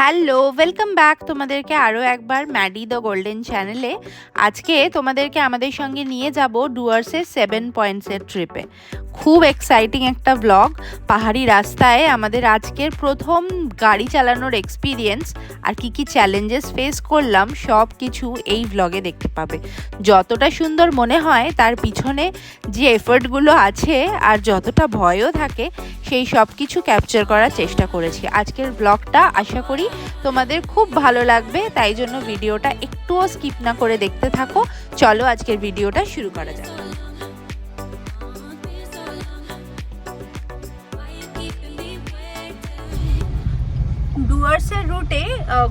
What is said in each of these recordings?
Hello, welcome back তোমাদেরকে আরও একবার ম্যাডি দ্য গোল্ডেন চ্যানেলে। আজকে তোমাদেরকে আমাদের সঙ্গে নিয়ে যাব ডুয়ার্সের 7 পয়েন্টসের ট্রিপে। খুব এক্সাইটিং একটা ব্লগ। পাহাড়ি রাস্তায় আমাদের আজকের প্রথম গাড়ি চালানোর এক্সপিরিয়েন্স আর কি চ্যালেঞ্জেস ফেস করলাম সব কিছু এই ব্লগে দেখতে পাবে। যতটা সুন্দর মনে হয় তার পিছনে যে এফোর্টগুলো আছে আর যতটা ভয়ও থাকে সেই সব কিছু ক্যাপচার করার চেষ্টা করেছি। আজকের ব্লগটা আশা করি তোমাদের খুব ভালো লাগবে, তাই জন্য ভিডিওটা একটুও স্কিপ না করে দেখতে থাকো। চলো আজকের ভিডিওটা শুরু করা যাক। ডুয়ার্সের রুটে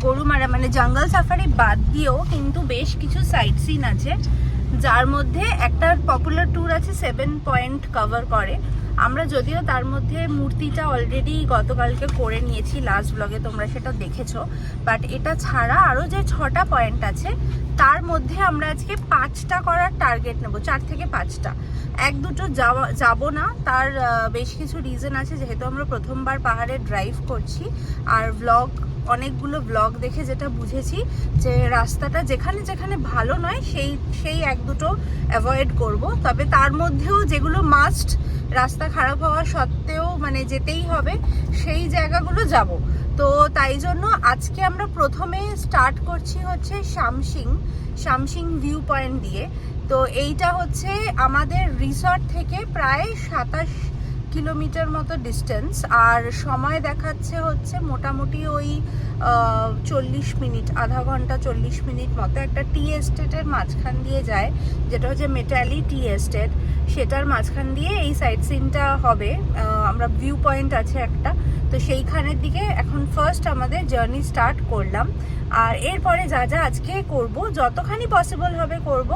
গরুমারা মানে জঙ্গল সাফারি বাদ দিয়েও কিন্তু বেশ কিছু সাইট সিন আছে, যার মধ্যে একটা পপুলার ট্যুর আছে 7 পয়েন্ট কভার করে। আমরা যদিও তার মধ্যে মূর্তিটা অলরেডি গতকালকে করে নিয়েছি, লাস্ট ব্লগে তোমরা সেটা দেখেছো, বাট এটা ছাড়া আরও যে 6টা পয়েন্ট আছে তার মধ্যে আমরা আজকে 5টা করার টার্গেট নেব, 4 থেকে 5টা। 1-2 যাবো না, তার বেশ কিছু রিজন আছে। যেহেতু আমরা প্রথমবার পাহাড়ে ড্রাইভ করছি আর অনেকগুলো ব্লগ দেখে যেটা বুঝেছি যে রাস্তাটা যেখানে যেখানে ভালো নয় সেই 1-2 অ্যাভয়েড করব। তবে তার মধ্যেও যেগুলো মাস্ট, রাস্তা খারাপ হওয়া সত্ত্বেও মানে যেতেই হবে, সেই জায়গাগুলো যাব। তো তাই জন্য আজকে আমরা প্রথমে স্টার্ট করছি হচ্ছে শামসিং ভিউ পয়েন্ট দিয়ে। তো এইটা হচ্ছে আমাদের রিসর্ট থেকে প্রায় 27 কিলোমিটার মতো ডিস্টেন্স, আর সময় দেখাচ্ছে হচ্ছে মোটামুটি ওই 40 মিনিট, আধা ঘন্টা 40 মিনিট মতো। একটা টি এস্টেটের মাঝখান দিয়ে যায়, যেটা হচ্ছে মেটালি টি এস্টেট, সেটার মাঝখান দিয়ে এই সাইট সিনটা হবে। আমরা ভিউ পয়েন্ট আছে একটা, তো সেইখানের দিকে এখন ফার্স্ট আমাদের জার্নি স্টার্ট করলাম। আর এরপরে যা যা আজকে করব, যতখানি পসিবল হবে করব,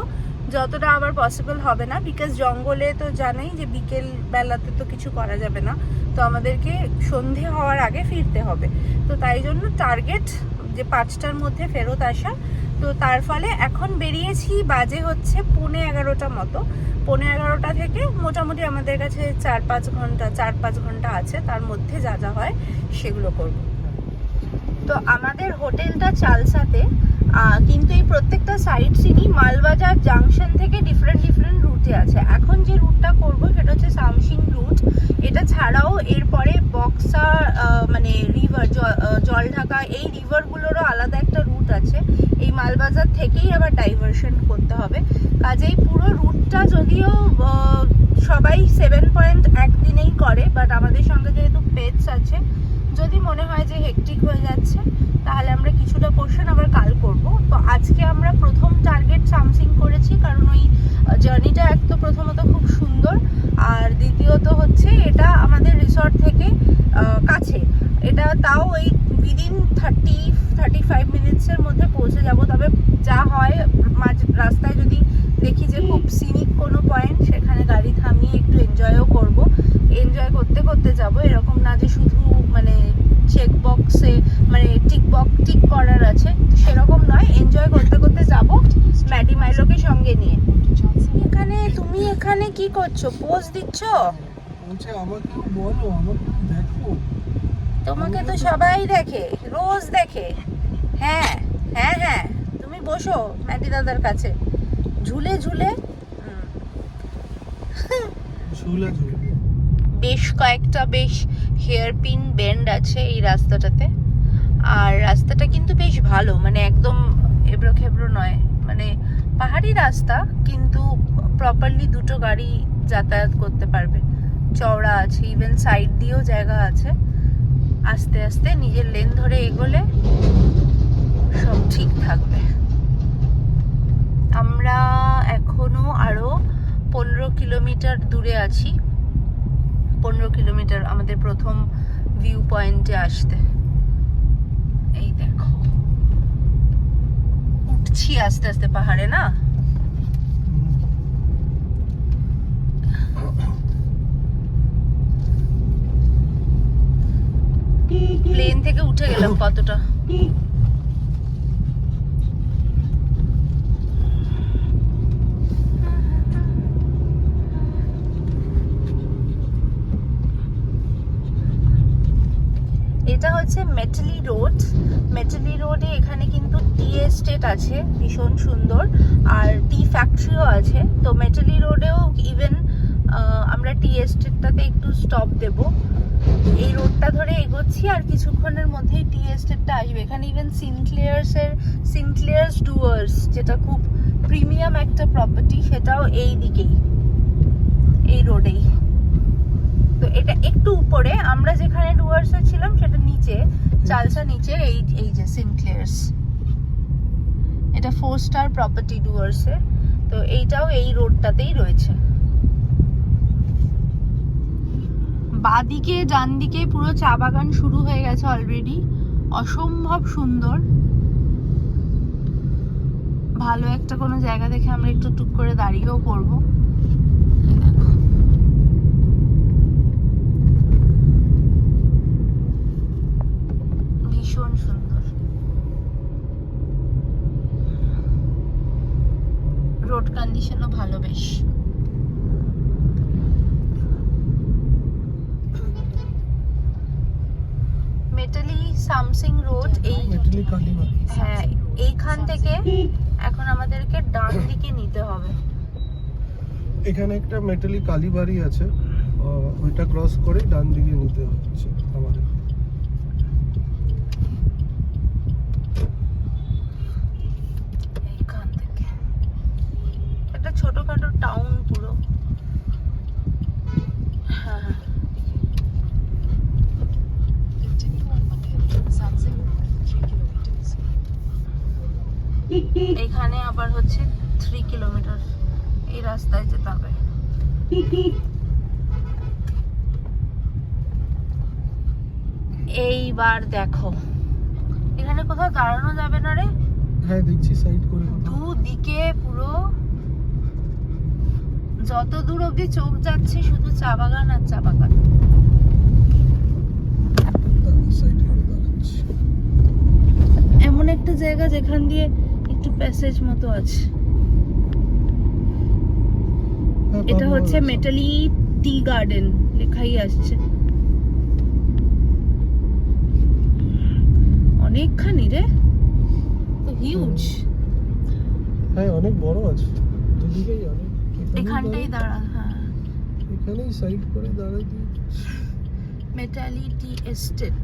যতটা আবার পসিবল হবে না, বিকজ জঙ্গলে তো জানোই যে বিকেল বেলাতে তো কিছু করা যাবে না, তো আমাদেরকে সন্ধে হওয়ার আগে ফিরতে হবে। তো তাই জন্য টার্গেট যে 5টার মধ্যে ফেরত আসা। তো তার ফলে এখন বেরিয়েছি, বাজে হচ্ছে 11:15 মতো। 11:15 থেকে মোটামুটি আমাদের কাছে 4-5 ঘন্টা আছে, তার মধ্যে যা যা হয় সেগুলো করব। তো আমাদের হোটেলটা চালসাতে, কিন্তু এই প্রত্যেকটা সাইট সিনই মালবাজার জাংশন থেকে ডিফারেন্ট রুটে আছে। এখন যে রুটটা করব সেটা হচ্ছে শামসিং রুট। এটা ছাড়াও এরপরে বক্সা মানে রিভার, জলঢাকা, এই রিভারগুলোরও আলাদা একটা রুট আছে। এই মালবাজার থেকেই আবার ডাইভারশন করতে হবে। কাজেই পুরো রুটটা যদিও সবাই 7 পয়েন্ট একদিনেই করে, বাট আমাদের সঙ্গে যেহেতু পেটস আছে, যদি মনে হয় যে হেকটিক হয়ে যাচ্ছে তাহলে আমরা কিছুটা পোর্শন আবার কাল করব। তো আজকে আমরা প্রথম টার্গেট শামসিং করেছি, কারণ ওই জার্নিটা এক তো প্রথমত খুব সুন্দর, আর দ্বিতীয়ত হচ্ছে এটা আমাদের রিসর্ট থেকে কাছে। এটা তাও ওই উইদিন 30-35 মিনিটসের মধ্যে পৌঁছে যাব। তবে যা হয় রাস্তায় যদি দেখি যে খুব সিনিক কোনো পয়েন্ট, সেখানে গাড়ি থামিয়ে একটু এনজয়ও করব। এনজয় করতে করতে যাব, এরকম না যে শুধু মানে চেক বক্সে মানে টিক করার আছে, সেরকম নয়। এনজয় করতে করতে যাব ম্যাডি মাইলোকে সঙ্গে নিয়ে। তুমি এখানে কি করছো? পোজ দিচ্ছ? তোমাকে তো সবাই দেখে, রোজ দেখে। হ্যাঁ হ্যাঁ হ্যাঁ, তুমি বসো ম্যাডি দাদার কাছে ঝুলে বেশ কয়েকটা বেশ হেয়ারপিন বেন্ড আছে এই রাস্তাটাতে। আর রাস্তাটা কিন্তু বেশ ভালো, মানে একদম এবড়ো খেবড়ো নয়, মানে পাহাড়ি রাস্তা, কিন্তু প্রপারলি 2টো গাড়ি যাতায়াত করতে পারবে। চওড়া আছে, ইভেন সাইড দিয়েও জায়গা আছে। আস্তে আস্তে নিজের লেন ধরে এগোলে সব ঠিক থাকবে। আমরা এখনো আরো 15 কিলোমিটার দূরে আছি। 15 কিলোমিটার আমাদের প্রথম ভিউ পয়েন্টে আসতে। এই দেখো উঠছি আস্তে আস্তে পাহাড়ে, না প্লেন থেকে উঠে গেলাম কতটা। এটা হচ্ছে মেটালি রোড। মেটালি রোডে এখানে কিন্তু টি এস্টেট আছে ভীষণ সুন্দর, আর টি ফ্যাক্টরিও আছে। তো মেটালি রোডেও ইভেন আমরা টি এস্টেটটাতে একটু স্টপ দেব। এই রোডটা ধরে এগোচ্ছি আর কিছুক্ষণের মধ্যেই টি এস্টেটটা আসবে। এখানে ইভেন সিনক্লেয়ার্স ডুয়ার্স, যেটা খুব প্রিমিয়াম একটা প্রপার্টি, সেটাও এই দিকেই, এই রোডেই। তো এটা একটু উপরে, আমরা যেখানে ডুয়ার্সে ছিলাম সেটা নিচে, চালসা নিচে। এই যে সিনক্লেয়ার্স, এটা 4 স্টার প্রপার্টি ডুয়ার্সে। তো এইটাও এই রোডটাতেই রয়েছে। বাদিকে ডান দিকে পুরো চা বাগান শুরু হয়ে গেছে অলরেডি, অসম্ভব সুন্দর। ভালো একটা কোনো জায়গা দেখে আমরা একটু টুক করে দাঁড়িয়েও পড়বো। ভীষণ সুন্দর, রোড কন্ডিশনও ভালো বেশ। মেটালি সামসিং রোড, এই হ্যাঁ, এইখান থেকে এখন আমাদেরকে ডান দিকে নিতে হবে। এখানে একটা মেটালি কালীবাড়ি আছে, ওইটা ক্রস করে ডান দিকে নিতে হচ্ছে আমাদের। এইখান থেকে একটা ছোটখাটো টাউন পুরো। হ্যাঁ, এখানে আবার হচ্ছে 3 কিলোমিটার এই রাস্তায় যেতে হবে। এইবার দেখো, এখানে কোথাও দাঁড়ানো যাবে না রে? হ্যাঁ দেখছি, সাইড করে দুদিকে পুরো যত দূর অব্দি চোখ যাচ্ছে শুধু চা বাগান আর চা বাগান। এমন একটা জায়গা যেখান দিয়ে একটু প্যাসেজ মতো আছে। এটা হচ্ছে মেটালি টি গার্ডেন, লেখাই আসছে। অনেকখানি রে, তো হিউজ। হ্যাঁ অনেক বড় আছে, দুদিকেই অনেক। এখানটাই দাঁড়া, হ্যাঁ এখানেই সাইড করে দাঁড়াই দিই। মেটালি টি এস্টেট।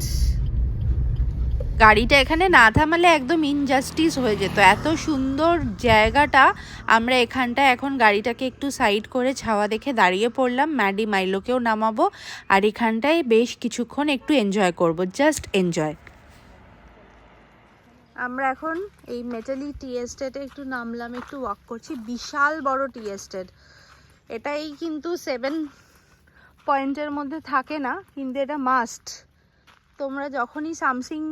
গাড়িটা এখানে না থামালে একদম ইনজাস্টিস হয়ে যেত, এত সুন্দর জায়গাটা। আমরা এখানটা এখন গাড়িটাকে একটু সাইড করে ছাওয়া দেখে দাঁড়িয়ে পড়লাম। ম্যাডি মাইলোকেও নামাবো আর এখানটায় বেশ কিছুক্ষণ একটু এনজয় করব, জাস্ট এনজয়। আমরা এখন এই মেটালি টি এস্টেটে একটু নামলাম, একটু ওয়াক করছি। বিশাল বড় টি এস্টেট। এটাই কিন্তু 7 পয়েন্টের মধ্যে থাকে না, কিন্তু এটা মাস্ট। তোমরা যখনই সামসিং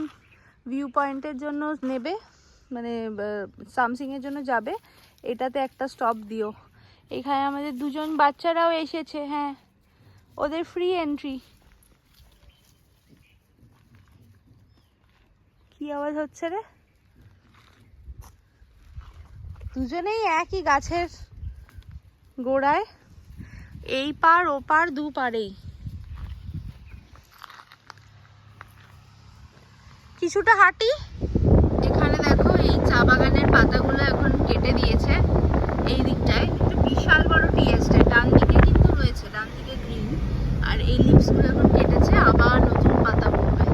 ভিউ পয়েন্টের জন্য নেবে, মানে সামসিংয়ের জন্য যাবে, এটাতে একটা স্টপ দিও। এখানে আমাদের দুজন বাচ্চারাও এসেছে, হ্যাঁ ওদের ফ্রি এন্ট্রি। কি আওয়াজ হচ্ছে রে? দুজনেই একই গাছের গোড়ায়, এই পার ও পার, দু পারেই। কিছুটা হাঁটি। এখানে দেখো এই চা বাগানের পাতাগুলো এখন কেটে দিয়েছে এই দিকটায়। একটা বিশাল বড় টি এস্টেট, ডান দিকে কিন্তু রয়েছে, ডান দিকে গ্রিন, আর এই লিভসগুলো এখন কেটেছে, আবার নতুন পাতা পড়বে।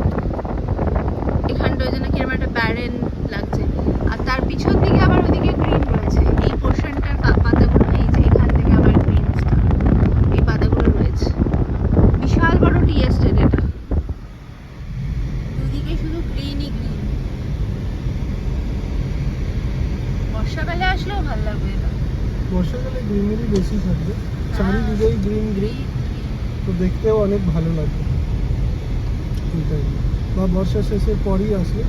এখানটা ওই জন্য কিরকম একটা ব্যারেন লাগছে, আর তার পিছন দিকে আবার ওইদিকে গ্রিন রয়েছে। এই পোর্শনটার পাতাগুলো, এই যে এখান থেকে আবার গ্রিন, এই পাতাগুলো রয়েছে। বিশাল বড় টি এস্টেট এটা, দুদিকে শুধু গ্রিনই গ্রিন। বর্ষাকালে আসলেও ভালো লাগবে এটা। বর্ষাকালে গ্রিনারি বেশি থাকবে, চারিদিকেই গ্রিন গ্রিন, তো দেখতেও অনেক ভালো লাগবে। বা বর্ষা শেষের পরই আসলে,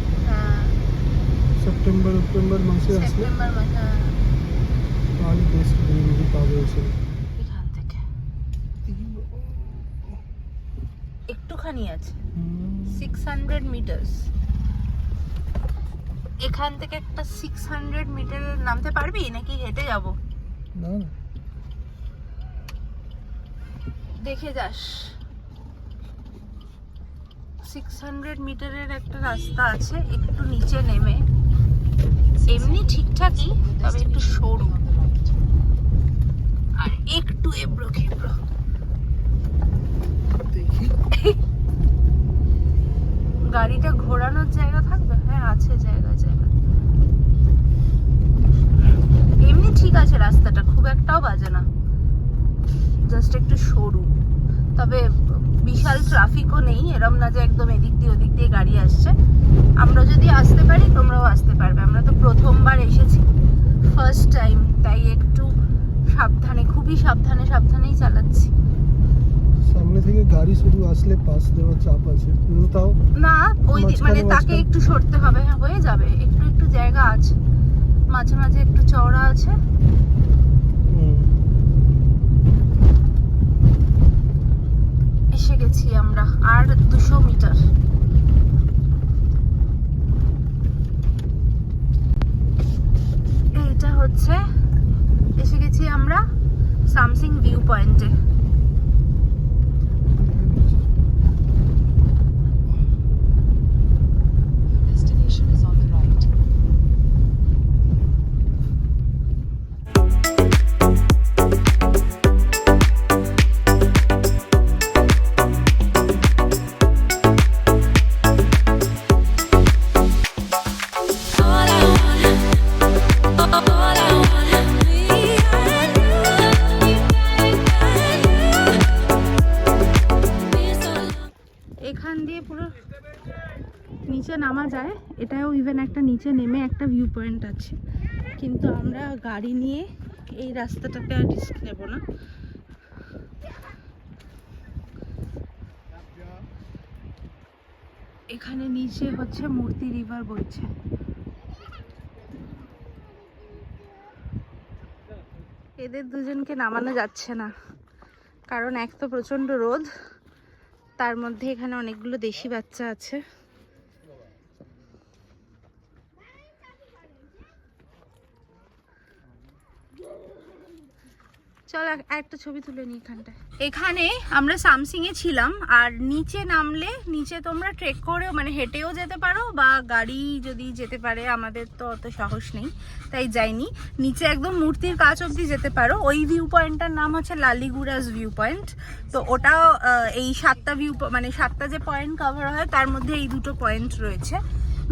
সেপ্টেম্বর অক্টোবর মাসে আসলে তাহলে বেশ গ্রিনারি পাবে এসে। এখান থেকে একটুখানি আছে, 600 মিটার্স। এখান থেকে একটা 600 মিটার নামতে পারবি নাকি হেঁটে যাব? না না, দেখে যাস। 600 মিটারের একটা রাস্তা আছে একটু নিচে নেমে, এমনি ঠিকঠাকই তবে একটু সরু আর একটু এবড়ো খেবড়ো। দেখি গাড়িটা ঘোরানোর জায়গা থাকবে? হ্যাঁ আছে জায়গা। এমনি ঠিক আছে, রাস্তাটা খুব একটাও বাজে না, জাস্ট একটু সরু। তবে বিশাল ট্রাফিকও নেই, এরম না যে একদম এদিক দিয়ে ওদিক দিয়ে গাড়ি আসছে। আমরা যদি আসতে পারি তোমরাও আসতে পারবে। আমরা তো প্রথমবার এসেছি, ফার্স্ট টাইম, তাই একটু সাবধানে, খুবই সাবধানেই চালাচ্ছি। সামনে থেকে গাড়ি শুধু আসলে পাস দেওয়ার চাপ আছে, কিন্তু তাও না ওই মানে তাকে মাঝখানে একটু সরতে হবে। হ্যাঁ হয়ে যাবে, একটু জায়গা আছে, মাঝে মাঝে একটু চওড়া আছে। এসে গেছি আমরা, আর 200 মিটার। এইটা হচ্ছে, এসে গেছি আমরা সামসিং ভিউ পয়েন্টে। এখান দিয়ে পুরো নিচে নামা যায়, এটাও ইভেন একটা নিচে নেমে একটা ভিউ পয়েন্ট আছে, কিন্তু আমরা গাড়ি নিয়ে এই রাস্তাটাতে আর রিস্ক নেব না। এখানে নিচে হচ্ছে মূর্তি রিভার বইছে। এদের দুজনকে নামানো যাচ্ছে না, কারণ এক তো প্রচন্ড রোদ, তার মধ্যে এখানে অনেকগুলো দেশি বাচ্চা আছে। চল একটা ছবি তুলে নিই এখানটায়। এখানে আমরা সামসিং এ ছিলাম, আর নিচে নামলে নিচে তোমরা ট্রেক করেও মানে হেঁটেও যেতে পারো, বা গাড়ি যদি যেতে পারে, আমাদের তো অত সাহস নেই তাই যাইনি। নিচে একদম মূর্তির কাছ অবধি যেতে পারো। ওই ভিউ পয়েন্টটার নাম হচ্ছে লালিগুড়াস ভিউ পয়েন্ট। তো ওটাও এই 7টা ভিউ মানে 7টা যে পয়েন্ট কভার হয় তার মধ্যে এই দুটো পয়েন্ট রয়েছে।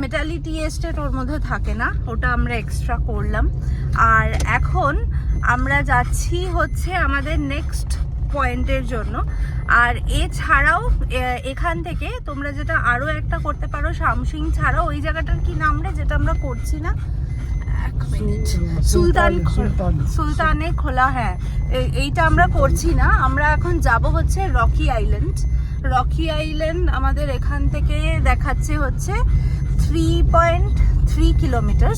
মেটালি টি এস্টেট ওর মধ্যে থাকে না, ওটা আমরা এক্সট্রা করলাম। আর এখন আমরা যাচ্ছি হচ্ছে আমাদের নেক্সট পয়েন্টের জন্য। আর এছাড়াও এখান থেকে তোমরা যেটা আরও একটা করতে পারো, সামসিং ছাড়াও ওই জায়গাটার কি নাম রে যেটা আমরা করছি না, সুলতানে খোলা। হ্যাঁ এইটা আমরা করছি না, আমরা এখন যাব হচ্ছে রকি আইল্যান্ড। রকি আইল্যান্ড আমাদের এখান থেকে দেখাচ্ছে হচ্ছে 3.3 কিলোমিটার,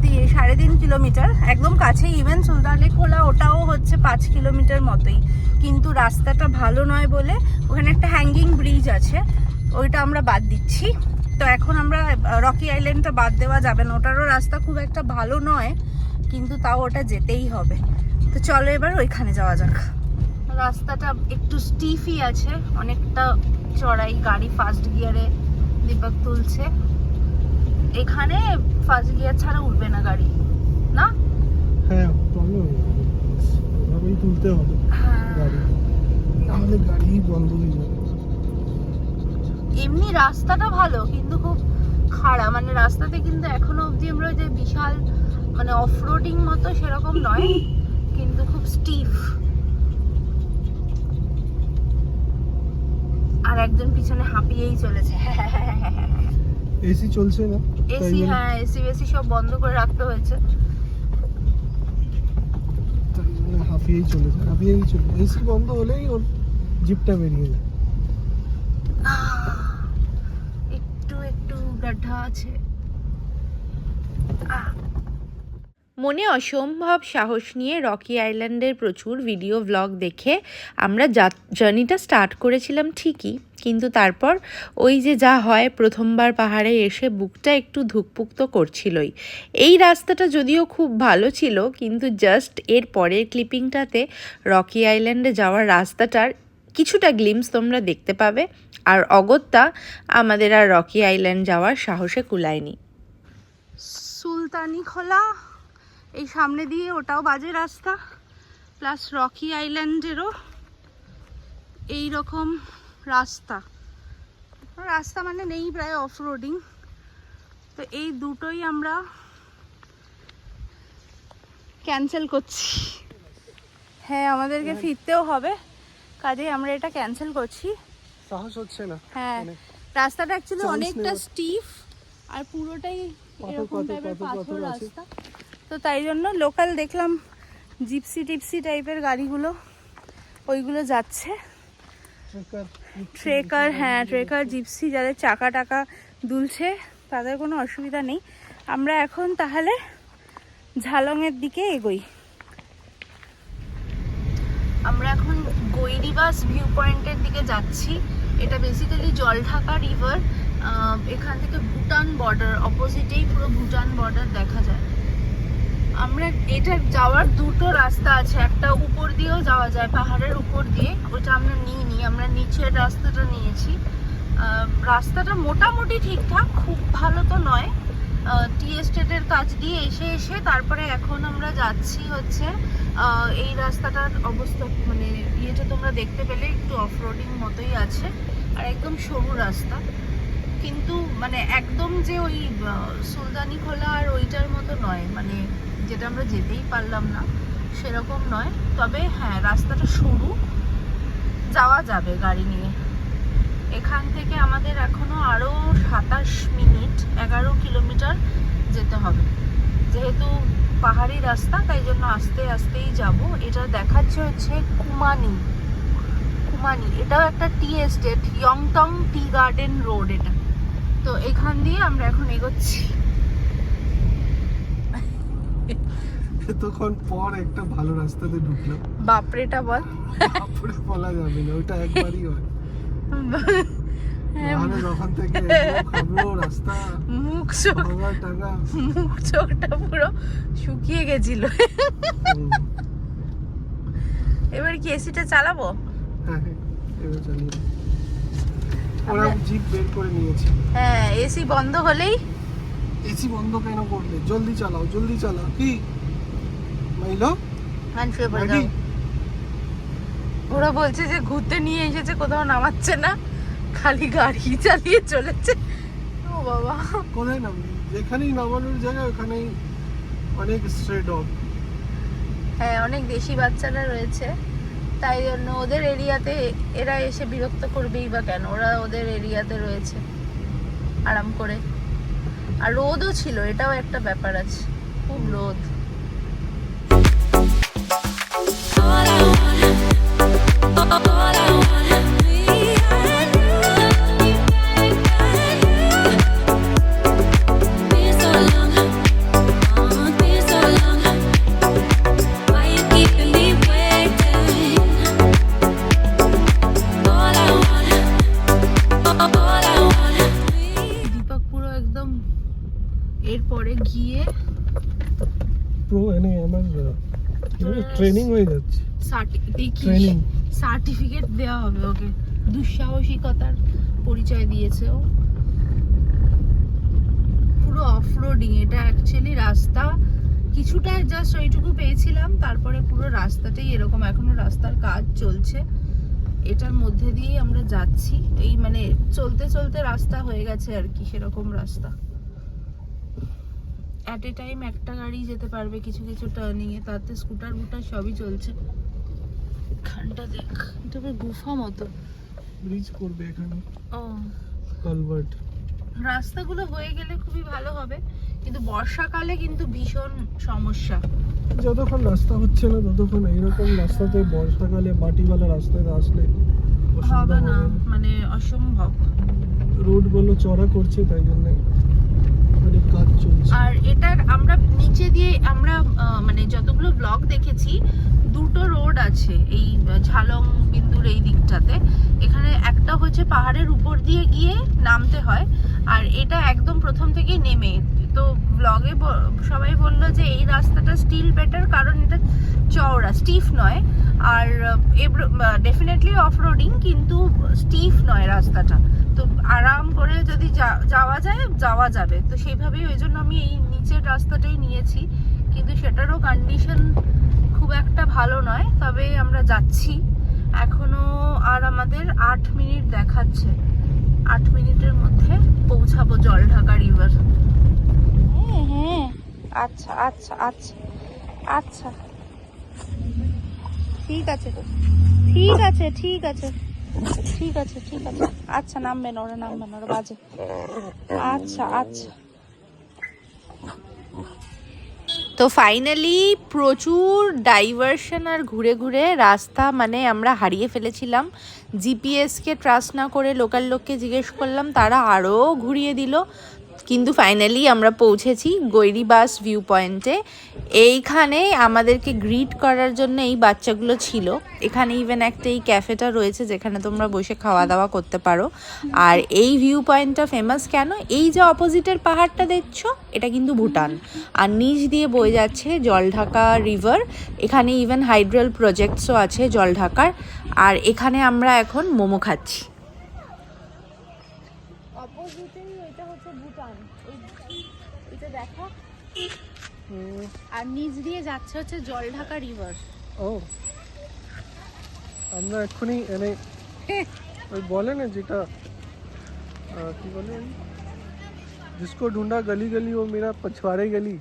3.5 কিলোমিটার, একদম কাছে। ইভেন সুলতানে খোলা ওটাও হচ্ছে 5 কিলোমিটার মতোই, কিন্তু রাস্তাটা ভালো নয় বলে ওখানে একটা হ্যাঙ্গিং ব্রিজ আছে, ওইটা আমরা বাদ দিচ্ছি। তো এখন আমরা রকি আইল্যান্ডটা বাদ দেওয়া যাবে না, ওটারও রাস্তা খুব একটা ভালো নয়, কিন্তু তাও ওটা যেতেই হবে। তো চলো এবার ওইখানে যাওয়া যাক। রাস্তাটা একটু স্টিফই আছে, অনেকটা চড়াই, গাড়ি ফার্স্ট গিয়ারে দীপক তুলছে। এখানে ফার্স্ট গিয়ার ছাড়া উঠবে না গাড়ি, না? হ্যাঁ ওভাবেই তুলতে হবে গাড়ি, নাহলে গাড়ি বন্ধ হয়ে যাবে। এমনি রাস্তাটা ভালো, কিন্তু খুব খাড়া, মানে রাস্তাতে কিন্তু এখনো অবধি আমরা যে বিশাল মানে অফরোডিং মতো সেরকম নয়, কিন্তু খুব স্টিফ। আর একজন পিছনে হাঁপিয়েই চলেছে। এসি চলছে না, এসি, হ্যাঁ এসি সব বন্ধ করে রাখতে হয়েছে, হাঁপিয়েই চলেছে। এসি বন্ধ হলেই ওর জিপটা বেরিয়ে যায়। একটু গাড্ডা আছে। মনে অসম্ভব সাহস নিয়ে রকি আইল্যান্ডের প্রচুর ভিডিও ব্লগ দেখে আমরা জার্নিটা স্টার্ট করেছিলাম ঠিকই, কিন্তু তারপর ওই যে যা হয়, প্রথমবার পাহাড়ে এসে বুকটা একটু ধুকপুক তো করছিলই। এই রাস্তাটা যদিও খুব ভালো ছিল, কিন্তু জাস্ট এর পরের ক্লিপিংটাতে রকি আইল্যান্ডে যাওয়ার রাস্তাটার কিছুটা গ্লিমস তোমরা দেখতে পাবে। আর অগত্যা আমাদের আর রকি আইল্যান্ড যাওয়ার সাহসে কুলায়নি। সুলতানি খোলা এই সামনে দিয়ে, ওটাও বাজে রাস্তা, প্লাস রকি আইল্যান্ডেরও এই রকম রাস্তা মানে নেই প্রায়, অফ রোডিং। তো এই দুটোই আমরা ক্যান্সেল করছি। হ্যাঁ, আমাদেরকে ফিরতেও হবে, কাজেই আমরা এটা ক্যান্সেল করছি। সাহস হচ্ছে না। হ্যাঁ, মানে রাস্তাটা অ্যাকচুয়ালি chance অনেকটা নেওয়ার। স্টিফ আর পুরোটাই এরকম টাইপের পাথর পাথর আছে। রাস্তা। তো তাই জন্য লোকাল দেখলাম জিপসি টিপসি টাইপের গাড়িগুলো, ওইগুলো যাচ্ছে। ট্রেকার, হ্যাঁ ট্রেকার জিপসি, যাদের চাকা টাকা দুলছে তাদের কোনো অসুবিধা নেই। আমরা এখন তাহলে ঝালংয়ের দিকে এগোই। আমরা এখন গৈরিবাস ভিউ পয়েন্টের দিকে যাচ্ছি। এটা বেসিক্যালি জলঢাকা রিভার, এখান থেকে ভুটান বর্ডার, অপোজিটেই পুরো ভুটান বর্ডার দেখা যায়। আমরা এটা যাওয়ার দুটো রাস্তা আছে, একটা উপর দিয়েও যাওয়া যায় পাহাড়ের উপর দিয়ে, ওটা আমরা নিইনি, আমরা নিচের রাস্তাটা নিয়েছি। রাস্তাটা মোটামুটি ঠিকঠাক, খুব ভালো তো নয়। টি এস্টেটের কাছ দিয়ে এসে এসে তারপরে এখন আমরা যাচ্ছি হচ্ছে এই রাস্তাটার অবস্থা, মানে ইয়েটা তোমরা দেখতে পেলে একটু অফ রোডিং মতোই আছে, আর একদম সরু রাস্তা, কিন্তু মানে একদম যে ওই সুলতানি খোলা আর ওইটার মতো নয়, মানে যেটা আমরা যেতেই পারলাম না সেরকম নয়। তবে হ্যাঁ, রাস্তাটা সরু, যাওয়া যাবে গাড়ি নিয়ে। এখান থেকে আমাদের এখনো আরো 27 মিনিট, 11 কিলোমিটার যেতে হবে। যেহেতু পাহাড়ি রাস্তা তাই জন্য আস্তে আস্তেই যাব। এটা দেখাচ্ছে হচ্ছে কুমানি, এটাও একটা tea estate, Yongtong tea garden road এটা। তো এখান দিয়ে আমরা এখন এগোচ্ছি। এতক্ষণ পর একটা ভালো রাস্তাতে ঢুকলাম। বাপরেটা বল, বাপরে বলা যাবে না, ওটা একবারই হয়। মানে যখন থেকে খাবলো রাস্তা, মুখ চোখটা পুরো শুকিয়ে গেছিল। এবার কি এসিটা চালাবো? হ্যাঁ, এবার চালিয়ে। ওরা জিপ বের করে নিয়েছে। হ্যাঁ, এসি বন্ধ হলেই। এসি বন্ধ কেন করলে? জলদি চালাও, জলদি চালাও। কি মাইলো শুয়ে পড়ে যাও। ওরা বলছে যে ঘুরতে নিয়ে এসেছে, কোথাও নামাচ্ছে না, খালি গাড়ি চালিয়ে চলেছে। ও বাবা, কোথায় নামবি? যেখানেই নামানোর জায়গা ওখানেই অনেক স্ট্রে ডগ। হ্যাঁ, অনেক দেশি বাচ্চারা রয়েছে, তাই জন্য ওদের এরিয়াতে এরা এসে বিরক্ত করবেই বা কেন, ওরা ওদের এরিয়াতে রয়েছে আরাম করে। আর রোদও ছিল, এটাও একটা ব্যাপার আছে, খুব রোদ। দীপক পুরো একদম এরপরে গিয়ে আমার ট্রেনিং হয়ে যাচ্ছে। ট্রেনিং সার্টিফিকেট দেওয়া হবে ওকে, দুঃসাহসিকতার পরিচয় দিয়েছে ও। পুরো অফ রোডিং এটা অ্যাকচুয়ালি রাস্তা, কিছুটা জাস্ট ওইটুকু পেয়েছিলাম, তারপরে পুরো রাস্তাটাই এরকম, এখনো রাস্তার কাজ চলছে, এটার মধ্যে দিয়ে আমরা যাচ্ছি। এই মানে চলতে চলতে রাস্তা হয়ে গেছে আর কি, সেরকম রাস্তা। অ্যাট এ টাইম একটা গাড়ি যেতে পারবে কিছু কিছু টার্নিং এ, তাতে স্কুটার বুটার সবই চলছে। এখানটা দেখ, এটা বেশ গুফা মতো। ব্রিজ করবে এখানে, ও কালভার্ট। রাস্তাগুলো হয়ে গেলে খুবই ভালো হবে, কিন্তু বর্ষাকালে কিন্তু ভীষণ সমস্যা। যতক্ষণ রাস্তা হচ্ছে না ততক্ষণ এইরকম রাস্তাতে বর্ষাকালে মাটিওয়ালা রাস্তায় আসলে হবে না, মানে অসম্ভব। রোড গুলো চড়া করছে তাই জন্য অনেক কাজ চলছে। আর এটার আমরা নিচে দিয়ে আমরা মানে যতগুলো ব্লগ দেখেছি, দুটো রোড আছে এই ঝালং বিন্দুর এই দিকটাতে। এখানে একটা হচ্ছে পাহাড়ের উপর দিয়ে গিয়ে নামতে হয়, আর এটা একদম প্রথম থেকেই নেমে। তো ব্লগে সবাই বললো যে এই রাস্তাটা স্টিল বেটার, কারণ এটা চওড়া, স্টিফ নয়। আর ডেফিনেটলি অফ রোডিং, কিন্তু স্টিফ নয় রাস্তাটা, তো আরাম করে যদি যাওয়া যায় যাওয়া যাবে। তো সেইভাবেই ওই জন্য আমি এই নিচের রাস্তাটাই নিয়েছি, কিন্তু সেটারও কন্ডিশন খুব একটা ভালো নয়। তবে আমরা যাচ্ছি এখনো, আর আমাদের 8 মিনিট দেখাচ্ছে। 8 মিনিটের মধ্যে পৌঁছাবো জলঢাকা রিভার। হ্যাঁ হ্যাঁ, আচ্ছা আচ্ছা আচ্ছা আচ্ছা, ঠিক আছে ঠিক আছে ঠিক আছে ঠিক আছে ঠিক আছে। আচ্ছা নামবেন ওরা, বাজে। আচ্ছা আচ্ছা। তো ফাইনালি প্রচুর ডাইভারশন আর ঘুরে ঘুরে রাস্তা, মানে আমরা হারিয়ে ফেলেছিলাম। জিপিএসকে ট্রাস্ট না করে লোকাল লোককে জিজ্ঞেস করলাম, তারা আরও ঘুরিয়ে দিল। কিন্তু ফাইনালি আমরা পৌঁছেছি গৈরিবাস ভিউ পয়েন্টে। এইখানে আমাদেরকে গ্রিট করার জন্য এই বাচ্চাগুলো ছিল। এখানে ইভেন একটা এই ক্যাফেটা রয়েছে যেখানে তোমরা বসে খাওয়া দাওয়া করতে পারো। আর এই ভিউ পয়েন্টটা ফেমাস কেন, এই যে অপোজিটের পাহাড়টা দেখছো, এটা কিন্তু ভুটান, আর নিচ দিয়ে বয়ে যাচ্ছে জলঢাকা রিভার। এখানে ইভেন হাইড্রাল প্রজেক্টসও আছে জলঢাকার। আর এখানে আমরা এখন মোমো খাচ্ছি। আর নিচ দিয়ে যাচ্ছে হচ্ছে জলঢাকা রিভার। ও, আমরা এক্ষুনি এনে ওই বলে না যেটা কি বলে, जिसको ढूंढा गली गली वो मेरा पछवाड़े गली,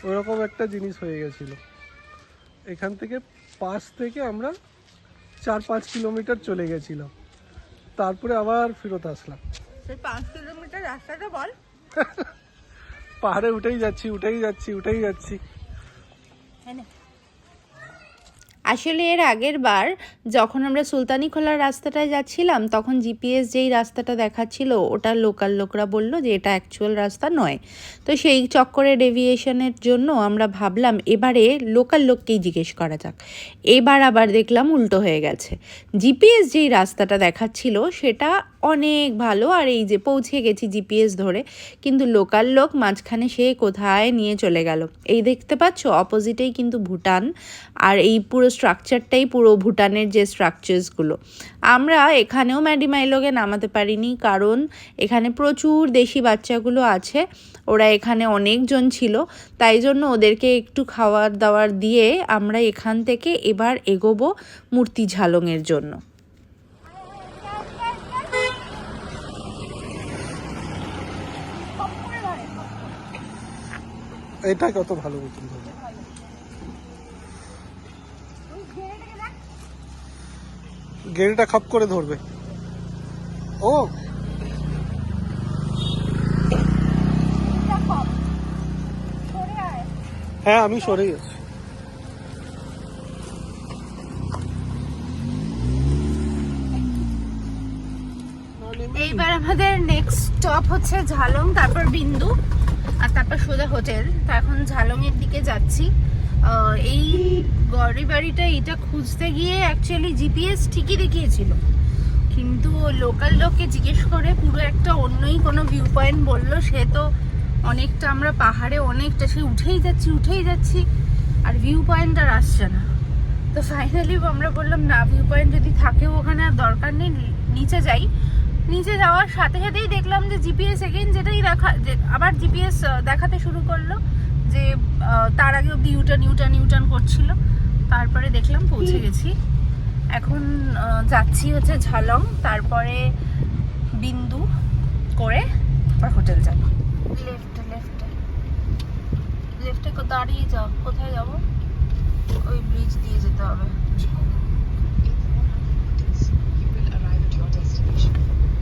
ওরকম একটা জিনিস হয়ে গেছিল। এখান থেকে পাশ থেকে আমরা 4-5 কিলোমিটার চলে গেছিলাম, তারপরে আবার ফেরত আসলাম। সেই 5 কিলোমিটার রাস্তাটা বল। পাহাড়ে উঠেই যাচ্ছি। আসলে এর আগের বার যখন আমরা সুলতানি খোলার রাস্তাটায় যাচ্ছিলাম, তখন জিপিএস যেই রাস্তাটা দেখাচ্ছিল ওটা লোকাল লোকরা বলল যে এটা অ্যাকচুয়াল রাস্তা নয়। তো সেই চক্করে ডেভিয়েশনের জন্য আমরা ভাবলাম এবারে লোকাল লোককেই জিজ্ঞেস করা যাক। এবার আবার দেখলাম উল্টো হয়ে গেছে। জিপিএস যেই রাস্তাটা দেখাচ্ছিল সেটা অনেক ভালো, আর এই যে পৌঁছে গেছি জিপিএস ধরে, কিন্তু লোকাল লোক মাঝখানে সে কোথায় নিয়ে চলে গেল। এই দেখতে পাচ্ছ অপোজিটেই কিন্তু ভুটান, আর এই পুরো স্ট্রাকচারটাই পুরো ভুটানের যে স্ট্রাকচার্সগুলো। আমরা এখানেও ম্যাডিমাইলোকে নামাতে পারিনি, কারণ এখানে প্রচুর দেশি বাচ্চাগুলো আছে, ওরা এখানে অনেকজন ছিল, তাই জন্য ওদেরকে একটু খাবার দাবার দিয়ে আমরা এখান থেকে এবার এগোবো মূর্তি ঝালংয়ের জন্য। এটা কত ভালো মতন হবে, গেড়িটা খাপ করে ধরবে। ও হ্যাঁ, আমি সরেই আছি। এইবার আমাদের নেক্সট স্টপ হচ্ছে ঝালং, তারপর বিন্দু, আর তারপর সোজা হোটেল। তো এখন ঝালং এর দিকে যাচ্ছি। এই গড়ি বাড়িটা এটা খুঁজতে গিয়ে অ্যাকচুয়ালি জিপিএস ঠিকই দেখিয়েছিল, কিন্তু লোকাল লোককে জিজ্ঞেস করে পুরো একটা অন্যই কোনো ভিউ পয়েন্ট বললো। সে তো অনেকটা, আমরা পাহাড়ে অনেকটা, সে উঠেই যাচ্ছি আর ভিউ পয়েন্ট আর আসছে না। তো ফাইনালি আমরা বললাম না, ভিউ পয়েন্ট যদি থাকেও ওখানে আর দরকার নেই, নিচে যাই। নিচে যাওয়ার সাথে সাথেই দেখলাম যে জিপিএস এগেইন যেটাই আবার জিপিএস দেখাতে শুরু করলো, যে তার আগে অব্দি ইউটার্ন করছিল। তারপরে দেখলাম পৌঁছে গেছি। এখন যাচ্ছি হচ্ছে ঝালং, তারপরে বিন্দু করে আবার হোটেল যাব। লেফটে দাঁড়িয়ে যাও, কোথায় যাব? ওই ব্রিজ দিয়ে যেতে হবে।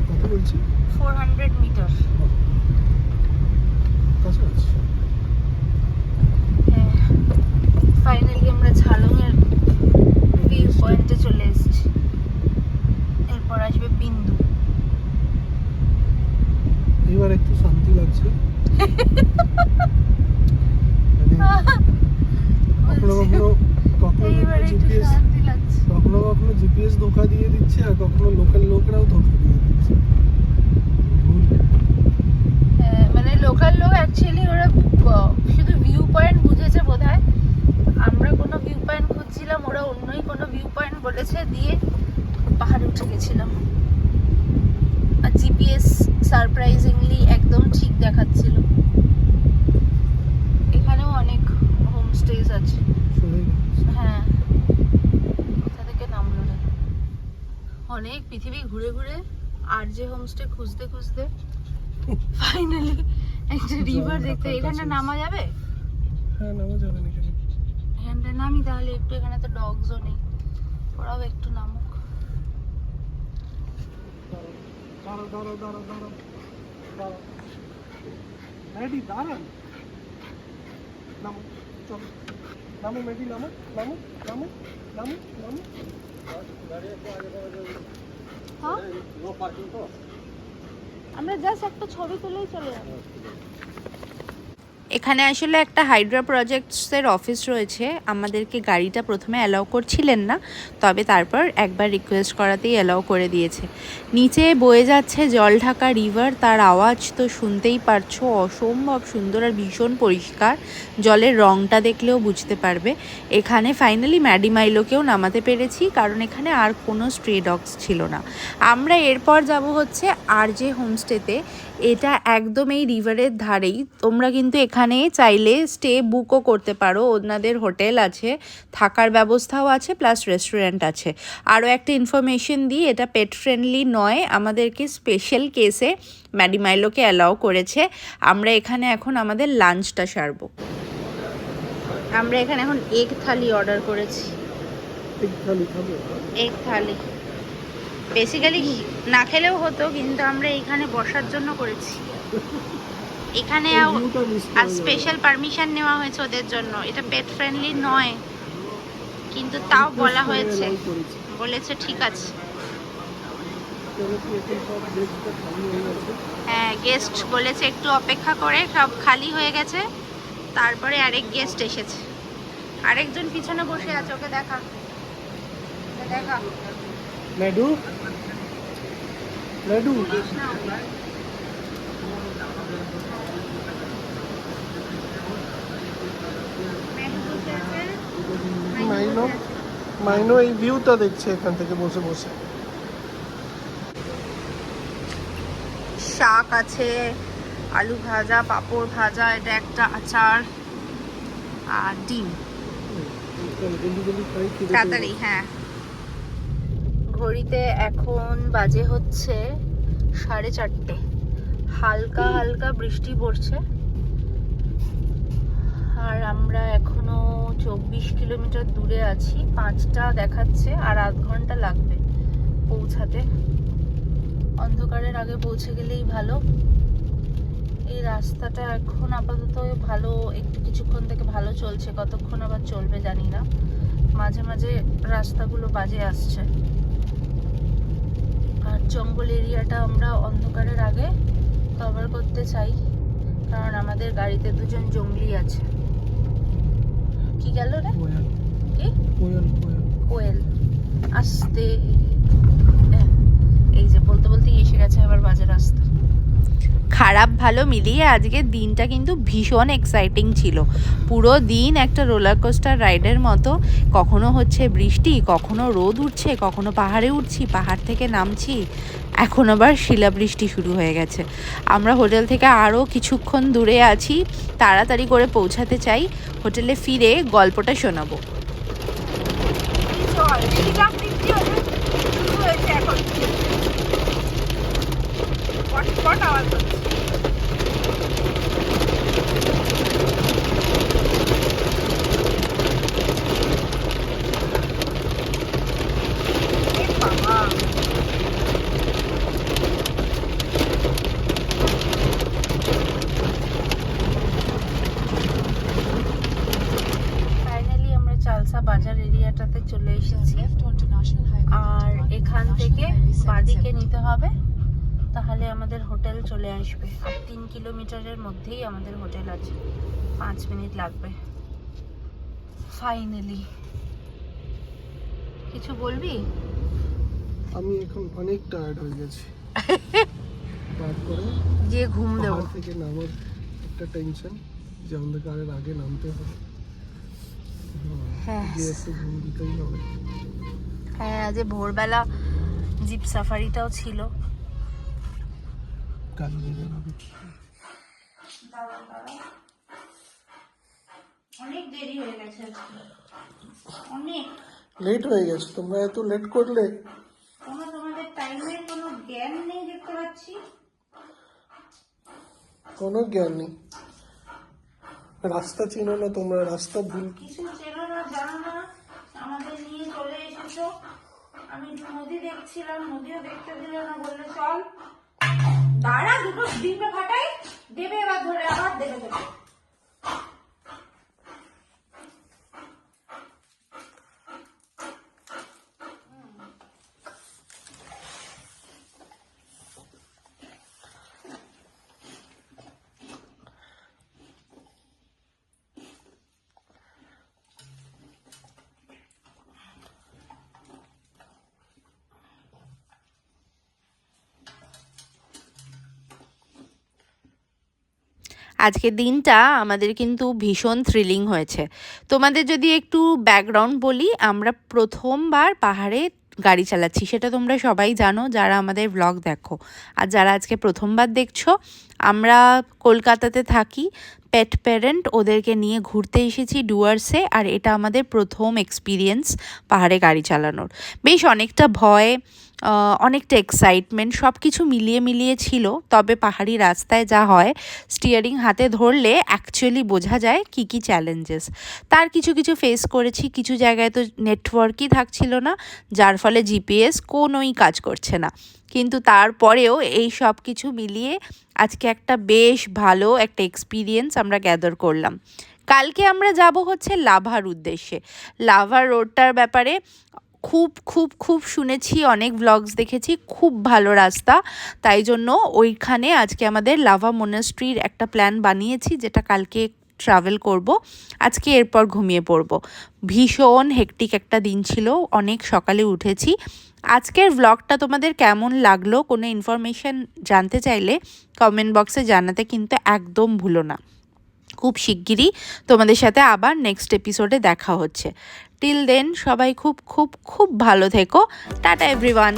কত বলছি? 400 মিটার। হ্যাঁ, ফাইনালি আমরা ঝালং এর ভিউ পয়েন্টে চলে এসেছি। এরপর আসবে বিন্দু। এবার একটু শান্তি লাগছে। কখনো জিপিএস ধোকা দিয়ে দিচ্ছে, আর কখনো লোকাল লোকরাও ধোকা দিয়ে দিচ্ছে। মানে লোকাল লোক অ্যাকচুয়ালি ওরা শুধু ভিউ পয়েন্ট বুঝেছে বোধহয়, আমরা কোনো ভিউ পয়েন্ট খুঁজছিলাম, ওরা অন্যই কোনো ভিউ পয়েন্ট বলেছে, দিয়ে পাহাড়ে উঠে গেছিলাম। আর জিপিএস সারপ্রাইজিংলি একদম ঠিক দেখাচ্ছিল। এখানেও অনেক হোমস্টেজ আছে। হ্যাঁ, কোথা থেকে নামলো না, অনেক পৃথিবী ঘুরে ঘুরে আর যে হোমস্টে খুঁজতে খুঁজতে ফাইনালি একটা রিভার দেখতে। এখানে নামা যাবে? হ্যাঁ, নামা যাবে না এখানে। এখানটা নামি তাহলে একটু, এখানে তো ডগসও নেই, ওরাও একটু নামুক। দাঁড়াও দাঁড়াও দাঁড়াও দাঁড়াও দাঁড়াও, মেডি দাঁড়ান, নামো, চলো নামো মেডি, নামো নামো নামো নামো নামো। হ্যাঁ, আমরা জাস্ট একটা ছবি তুলেই চলে যাবো। এখানে আসলে একটা হাইড্রা প্রজেক্টসের অফিস রয়েছে। আমাদেরকে গাড়িটা প্রথমে অ্যালাউ করছিলেন না, তবে তারপর একবার রিকোয়েস্ট করাতেই অ্যালাউ করে দিয়েছে। নিচে বয়ে যাচ্ছে জল ঢাকা রিভার, তার আওয়াজ তো শুনতেই পারছো, অসম্ভব সুন্দর আর ভীষণ পরিষ্কার। জলের রঙটা দেখলেও বুঝতে পারবে। এখানে ফাইনালি ম্যাডি মাইলোকেও নামাতে পেরেছি, কারণ এখানে আর কোনো স্ট্রে ডগস ছিল না। আমরা এরপর যাব হচ্ছে আর যে হোমস্টেতে, এটা একদম এই রিভারের ধারেই। তোমরা কিন্তু এখানে চাইলে স্টে বুকও করতে পারো, ওনাদের হোটেল আছে, থাকার ব্যবস্থাও আছে, প্লাস রেস্টুরেন্ট আছে। আরও একটা ইনফরমেশন দিই, এটা পেট ফ্রেন্ডলি নয়, আমাদেরকে স্পেশাল কেসে ম্যাডি মাইলোকে অ্যালাউ করেছে। আমরা এখানে এখন আমাদের লাঞ্চটা সারবো। আমরা এখানে এখন এগ থালি অর্ডার করেছি। এগ থালি বেসিক্যালি না খেলেও হতো, কিন্তু আমরা এখানে বসার জন্য করেছি। এখানে আর স্পেশাল পারমিশন নেওয়া হয়েছে ওদের জন্য। এটা পেট ফ্রেন্ডলি নয়, কিন্তু তাও বলা হয়েছে, বলেছে ঠিক আছে। হ্যাঁ, গেস্ট বলেছে একটু অপেক্ষা করে, সব খালি হয়ে গেছে, তারপরে আরেক গেস্ট এসেছে। আরেকজন পিছনে বসে আছে, ওকে দেখা দেখা। লাডু লাডু মাইনো মাইনো এই ভিউটা দেখছে এখান থেকে বসে বসে। শাক আছে, আলু ভাজা, পাঁপড় ভাজা, এটা একটা আচার, আর ডিম। তাড়াতাড়ি, হ্যাঁ। ঘড়িতে এখন বাজে হচ্ছে 4:30। হালকা হালকা বৃষ্টি পড়ছে, আর আমরা এখনো 24 কিলোমিটার দূরে আছি। 5টা দেখাচ্ছে, আর আধ ঘন্টা লাগবে পৌঁছাতে। অন্ধকারের আগে পৌঁছে গেলেই ভালো। এই রাস্তাটা এখন আপাতত ভালো, একটু কিছুক্ষণ থেকে ভালো চলছে, কতক্ষণ আবার চলবে জানি না। মাঝে মাঝে রাস্তাগুলো বাজে আসছে। আর জঙ্গল এরিয়াটা আমরা অন্ধকারের আগে কভার করতে চাই, কারণ আমাদের গাড়িতে দুজন জঙ্গলি আছে। কি গেল রে? কি? কোয়েল। আস্তে, এই যে বলতে বলতেই এসে গেছে আবার বাজে রাস্তা। খারাপ ভালো মিলিয়ে আজকের দিনটা কিন্তু ভীষণ এক্সাইটিং ছিল। পুরো দিন একটা রোলার কোস্টার রাইডের মতো, কখনো হচ্ছে বৃষ্টি, কখনো রোদ উঠছে, কখনো পাহাড়ে উঠছি, পাহাড় থেকে নামছি, এখন আবার শিলাবৃষ্টি শুরু হয়ে গেছে। আমরা হোটেল থেকে আরও কিছুক্ষণ দূরে আছি, তাড়াতাড়ি করে পৌঁছাতে চাই। হোটেলে ফিরে গল্পটা শোনাবো। বাজার এরিয়াটাতে চলে এসেছি, আর এখান থেকে বাদিকে নিতে হবে, তাহলে আমাদের হোটেল চলে আসবে। আর 3 কিলোমিটারের মধ্যেই আমাদের হোটেল আছে, 5 মিনিট লাগবে। ফাইনালি। কিছু বলবি? আমি এখন অনেক টায়ার্ড হয়ে গেছি, তারপরে যে ঘুম দেবো। থেকে নামার একটা টেনশন যে অন্ধকারের আগে নামতে হবে। হ্যাঁ গিয়ে একটু ঘুম দিতেই হবে। হ্যাঁ, আজ ভোরবেলা জিপ সাফারিটাও ছিল। গাড়ি বেরিয়ে যাবে। অনেক দেরি হয়ে গেছে, অনেক। লেট হয়ে গেছে, তোমরা এত লেট করলে। তোমাদের টাইমের কোনো জ্ঞান নেই দেখতে পাচ্ছি। কোনো জ্ঞান নেই, রাস্তা চিনো না তোমরা, রাস্তা ভুল। কিছু চেনো না, জানো না, আমাদের নিয়ে চলে এসেছো। আমি নদী দেখছিলাম, নদীও দেখতে দিল না, বললে চল দাঁড়া দুটো ডিমে ফাটাই দেবে, এবার ধরে আবার দেবে দেবে। আজকের দিনটা আমাদের কিন্তু ভীষণ থ্রিলিং হয়েছে। তোমাদের যদি একটু ব্যাকগ্রাউন্ড বলি, আমরা প্রথমবার পাহাড়ে গাড়ি চালাচ্ছি, সেটা তোমরা সবাই জানো যারা আমাদের ব্লগ দেখো। আর যারা আজকে প্রথমবার দেখছো, আমরা কলকাতাতে থাকি, পেট প্যারেন্ট ওদেরকে নিয়ে ঘুরতে এসেছি ডুয়ার্সে। আর এটা আমাদের প্রথম এক্সপিরিয়েন্স পাহাড়ে গাড়ি চালানোর। বেশ অনেকটা ভয়, অনেকটা এক্সাইটমেন্ট, সব কিছু মিলিয়ে মিলিয়ে ছিল। তবে পাহাড়ি রাস্তায় যা হয়, স্টিয়ারিং হাতে ধরলে অ্যাকচুয়ালি বোঝা যায় কি কি চ্যালেঞ্জেস। তার কিছু কিছু ফেস করেছি, কিছু জায়গায় তো নেটওয়ার্কই থাকছিল না, যার ফলে জিপিএস কোনোই কাজ করছে না। কিন্তু তারপরেও এই সব কিছু মিলিয়ে আজকে একটা বেশ ভালো একটা এক্সপিরিয়েন্স আমরা গ্যাদার করলাম। কালকে আমরা যাব হচ্ছে লাভার উদ্দেশ্যে। লাভা রোডটার ব্যাপারে খুব খুব খুব শুনেছি, অনেক ব্লগস দেখেছি, খুব ভালো রাস্তা। তাই জন্য ওইখানে আজকে আমাদের লাভা মনাস্ট্রির একটা প্ল্যান বানিয়েছি, যেটা কালকে ট্রাভেল করব। আজকে এরপর ঘুমিয়ে পড়ব। ভীষণ হেকটিক একটা দিন ছিল, অনেক সকালে উঠেছি। আজকের ব্লগটা তোমাদের কেমন লাগলো, কোনো ইনফরমেশন জানতে চাইলে কমেন্ট বক্সে জানাতে কিন্তু একদম ভুলো না। খুব শিগগিরই তোমাদের সাথে আবার নেক্সট এপিসোডে দেখা হচ্ছে। টিল দেন সবাই খুব খুব খুব ভালো থেকো। Tata everyone.